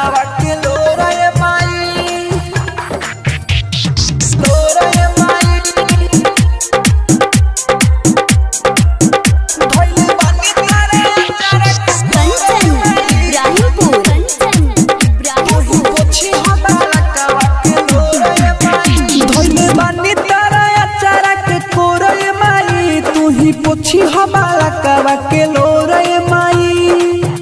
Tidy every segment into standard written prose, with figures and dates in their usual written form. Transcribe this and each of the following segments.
बालकवा के लोरा ये माई लोरा ये माई धोइले बानी तारे कंचन इब्राहिमपुर पोछी हो बालकवा के लोरा ये माई धोइले बानी तारे अचारा के कोरा ये माई तू ही पोछी हो बालकवा के लोरा ये माई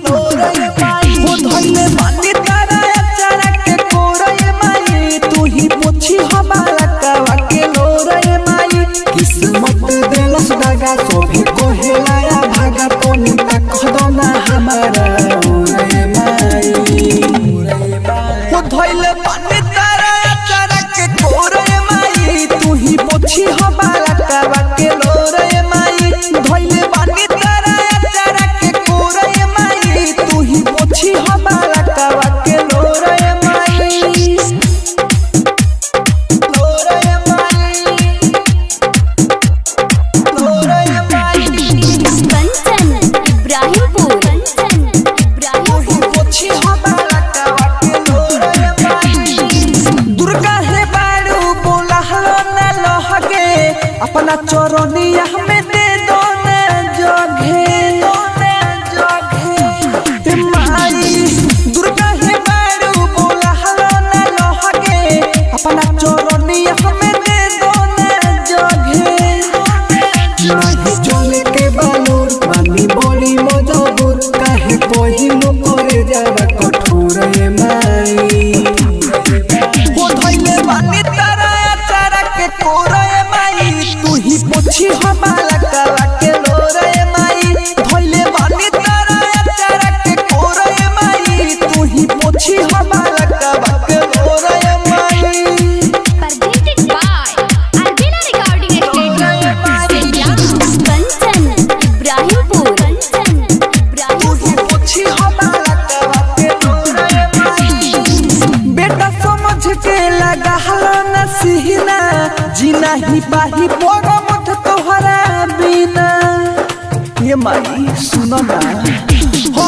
लोरा ये माई वो धोइले बानी तारे अचारा के कोरा ये माई तू ही पोछी हो बालकवा के लोरा ये माई किस्मत देलस दागा सोभी को हेलाया भागा तो निता खदना हमारा ओरा ये माई वो धोइले बानी तारे अचारा के कोरा ये माई तू ही पोछी हो बालकवा के लोरा ये माई धोइले बानी तारे अचारा के कोरा ये माई तू ही पोछी हो बालकवा के लोरा ये माई लोरा ये माई लोरा ये माई कंचन इब्राहिमपुर पोछी हो बालकवा के लोरा ये माई दुर्गा हे बारू बोला हलो न लहगे अपना चरनिया में दे दो न जगे ते माई दुर्गा हे बारू बोला हलो न लहगे अपना चरनिया में दे दो न जगे नाही चले के बालूर मानी बड़ी मजबूर काहे कहिलो करे जावा कठोर ये माई वो धइले बानी तारा अचारा के कोरा ये माई तू ही पोछी हो बालकवा के लोरा ये माई धइले बानी तारा अचारा के कोरा ये माई तू ही पोछी हो बालकवा के लोरा ये माई presented by Albina Recording Studio Kanchan Ibrahimpur तू ही पोछी हो बालकवा के लोरा ये माई बेटा समझ के लगा हलो न सीना जीना ही पाही पोगा मुठ तोहरा बिना ये माई सुनो ना हो